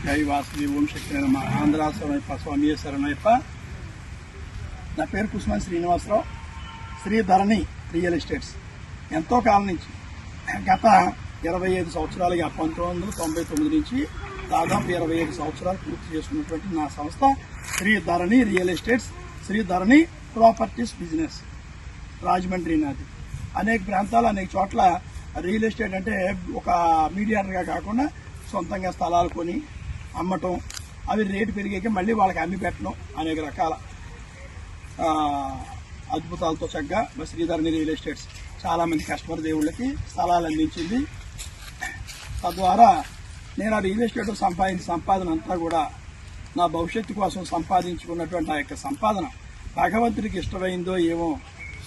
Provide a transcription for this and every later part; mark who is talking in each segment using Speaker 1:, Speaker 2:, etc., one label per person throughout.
Speaker 1: జై వాసుదేవ ఓం శక్తి నమ ఆంధ్ర శరణయ్యప్ప స్వామి శరణయ్యప్ప. నా పేరు కుసుమన్ శ్రీనివాసరావు. శ్రీ ధరణి రియల్ ఎస్టేట్స్ ఎంతో కాలం నుంచి గత 25 సంవత్సరాలుగా 1999 నుంచి దాదాపు 25 సంవత్సరాలు పూర్తి చేసుకున్నటువంటి నా సంస్థ శ్రీ ధరణి రియల్ ఎస్టేట్స్, శ్రీ ధరణి ప్రాపర్టీస్ బిజినెస్. రాజమండ్రి నాది. అనేక ప్రాంతాలు అనేక చోట్ల రియల్ ఎస్టేట్ అంటే ఒక మీడియాటర్గా కాకుండా సొంతంగా స్థలాలు కొని అమ్మటం, అవి రేటు పెరిగాక మళ్ళీ వాళ్ళకి అమ్మి పెట్టడం, అనేక రకాల అద్భుతాలతో చక్కగా శ్రీధరణి రియల్ ఎస్టేట్స్ చాలామంది కస్టమర్ దేవుళ్ళకి స్థలాలు అందించింది. తద్వారా నేను ఆ రియల్ ఎస్టేట్ సంపాదన అంతా కూడా నా భవిష్యత్తు కోసం సంపాదించుకున్నటువంటి ఆ యొక్క సంపాదన భగవంతుడికి ఇష్టమైందో ఏమో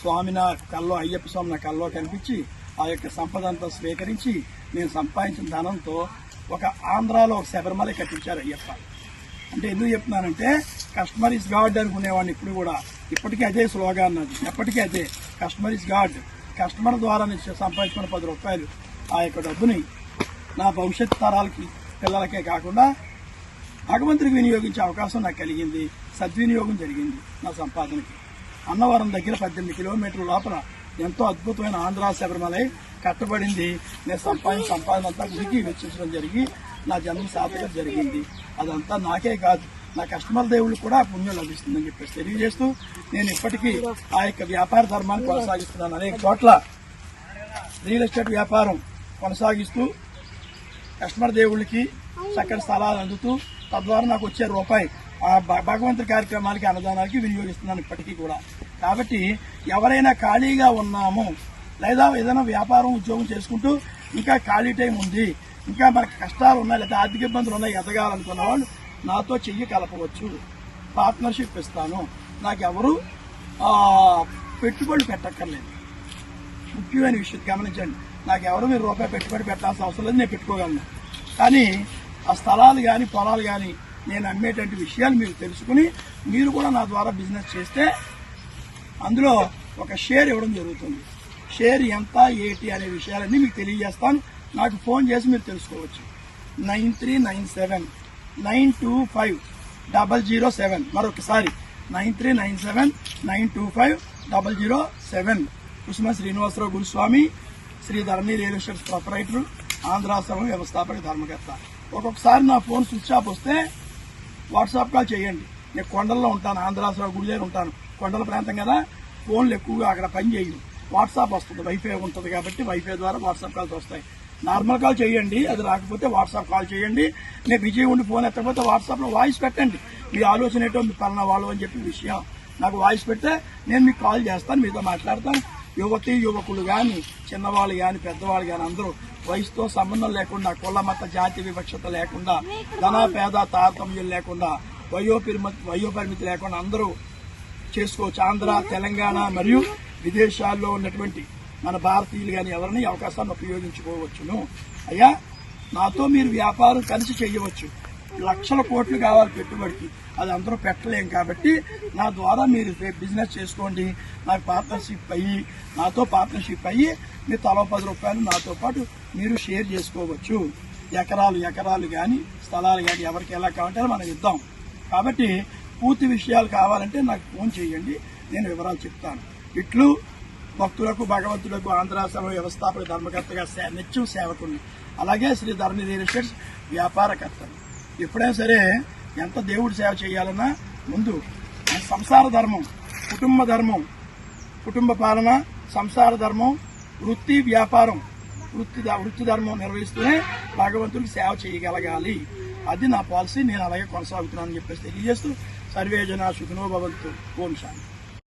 Speaker 1: స్వామి నా కల్లో, అయ్యప్ప స్వామి నా కల్లో కనిపించి ఆ యొక్క సంపద అంతా స్వీకరించి నేను సంపాదించిన ధనంతో ఒక ఆంధ్రాలో ఒక శబరిమల కట్టించారు అయ్యప్ప. అంటే ఎందుకు చెప్తున్నానంటే కస్టమర్ ఇస్ గాడ్ అనుకునేవాడిని. ఇప్పుడు కూడా ఇప్పటికీ అదే స్లోగాన్ అది, ఎప్పటికీ అదే కస్టమర్ ఇస్ గాడ్. కస్టమర్ ద్వారా నేను సంపాదించుకున్న 10 రూపాయలు ఆ యొక్క డబ్బుని నా భవిష్యత్ తరాలకి పిల్లలకే కాకుండా భగవంతుడికి వినియోగించే అవకాశం నాకు కలిగింది. సద్వినియోగం జరిగింది నా సంపాదనకి. అన్నవరం దగ్గర 18 కిలోమీటర్ల లోపల ఎంతో అద్భుతమైన ఆంధ్ర శబరిమలై కట్టబడింది. నేను సంపాదన అంతా గుడికి వెచ్చించడం జరిగి నా జన్మ సాధన జరిగింది. అదంతా నాకే కాదు, నా కస్టమర్ దేవుళ్ళు కూడా పుణ్యం లభిస్తుందని చెప్పేసి తెలియజేస్తూ నేను ఇప్పటికీ ఆ యొక్క వ్యాపార ధర్మాన్ని కొనసాగిస్తున్నాను. అనేక చోట్ల రియల్ ఎస్టేట్ వ్యాపారం కొనసాగిస్తూ కస్టమర్ దేవుళ్ళకి చక్కటి స్థలాలు అందుతూ తద్వారా నాకు వచ్చే రూపాయి ఆ భగవంతుడి కార్యక్రమాలకి, అన్నదానాలకి వినియోగిస్తున్నాను ఇప్పటికీ కూడా. కాబట్టి ఎవరైనా ఖాళీగా ఉన్నాము లేదా ఏదైనా వ్యాపారం ఉద్యోగం చేసుకుంటూ ఇంకా ఖాళీ టైం ఉంది, ఇంకా మనకి కష్టాలు ఉన్నాయి లేదా ఆర్థిక ఇబ్బందులు ఉన్నాయి, ఎదగాలనుకున్న వాళ్ళు నాతో చెయ్యి కలపవచ్చు. పార్ట్నర్షిప్ ఇస్తాను. నాకెవరు పెట్టుబడులు పెట్టక్కర్లేదు. ముఖ్యమైన విషయం గమనించండి, నాకెవరు మీరు రూపాయి పెట్టుబడి పెట్టాల్సిన అవసరం లేదు, నేను పెట్టుకోగలను. కానీ ఆ స్థలాలు కానీ పొలాలు కానీ నేను అమ్మేటువంటి విషయాలు మీరు తెలుసుకుని మీరు కూడా నా ద్వారా బిజినెస్ చేస్తే అందులో ఒక షేర్ ఇవ్వడం జరుగుతుంది. షేర్ ఎంత ఏంటి అనే విషయాలన్నీ మీకు తెలియజేస్తాను. నాకు ఫోన్ చేసి మీరు తెలుసుకోవచ్చు. 9397925007. మరొకసారి 9397925007. కుసుమ శ్రీనివాసరావు గురుస్వామి, శ్రీ ధరణి రియల్ ఎస్టేట్స్ ప్రొపరైటర్, ఆంధ్రాశ్రమం వ్యవస్థాపక ధర్మకర్త. ఒక్కొక్కసారి నా ఫోన్ స్విచ్ ఆఫ్ వస్తే వాట్సాప్ కాల్ చేయండి. నేను కొండల్లో ఉంటాను, ఆంధ్రాశ్రమం గుడి దగ్గర ఉంటాను. కొండల ప్రాంతం కదా, ఫోన్లు ఎక్కువగా అక్కడ పని చేయదు. వాట్సాప్ వస్తుంది, వైఫై ఉంటుంది కాబట్టి వైఫై ద్వారా వాట్సాప్ కాల్స్ వస్తాయి. నార్మల్ కాల్ చేయండి, అది రాకపోతే వాట్సాప్ కాల్ చేయండి. నేను బిజీ ఉండి ఫోన్ ఎత్తకపోతే వాట్సాప్లో వాయిస్ పెట్టండి. మీ ఆలోచన ఏంటో, మీ పలానా వాళ్ళు అని చెప్పి విషయం నాకు వాయిస్ పెడితే నేను మీకు కాల్ చేస్తాను, మీతో మాట్లాడతాను. యువతి యువకులు కానీ, చిన్నవాళ్ళు కానీ, పెద్దవాళ్ళు కానీ అందరూ వయసుతో సంబంధం లేకుండా, కుల మత జాతి వివక్షత లేకుండా, ధన పేద తారతమ్యం లేకుండా, వయోపరిమితి లేకుండా అందరూ చేసుకోవచ్చు. ఆంధ్ర, తెలంగాణ మరియు విదేశాల్లో ఉన్నటువంటి మన భారతీయులు కానీ ఎవరిని అవకాశాన్ని ఉపయోగించుకోవచ్చును. అయ్యా, నాతో మీరు వ్యాపారం కలిసి చేయవచ్చు. లక్షల కోట్లు కావాలి పెట్టుబడికి, అది అందరూ పెట్టలేం. కాబట్టి నా ద్వారా మీరు బిజినెస్ చేసుకోండి. నాకు పార్ట్నర్షిప్ అయ్యి, నాతో పార్ట్నర్షిప్ అయ్యి మీరు తలో 10 రూపాయలు నాతో పాటు మీరు షేర్ చేసుకోవచ్చు. ఎకరాలు కానీ స్థలాలు కానీ ఎవరికి ఎలా కావాలంటే మనం ఇద్దాం. కాబట్టి పూర్తి విషయాలు కావాలంటే నాకు ఫోన్ చేయండి, నేను వివరాలు చెప్తాను. ఇట్లు భక్తులకు, భగవంతులకు ఆంధ్రాశ్రమ వ్యవస్థాపక ధర్మకర్తగా నిత్యం సేవకుని, అలాగే శ్రీ ధరణి రియల్ ఎస్టేట్స్ వ్యాపారకర్తలు. ఎప్పుడైనా సరే ఎంత దేవుడి సేవ చేయాలన్నా ముందు సంసార ధర్మం, కుటుంబ ధర్మం, కుటుంబ పాలన, సంసార ధర్మం, వృత్తి వ్యాపారం, వృత్తి ధర్మం నిర్వహిస్తూనే భగవంతుడికి సేవ చేయగలగాలి. అది నా పాలసీ. నేను అలాగే కొనసాగుతున్నానని చెప్పేసి తెలియజేస్తూ సర్వే జనా సుఖినో భవంతు. ఓం శాంతి.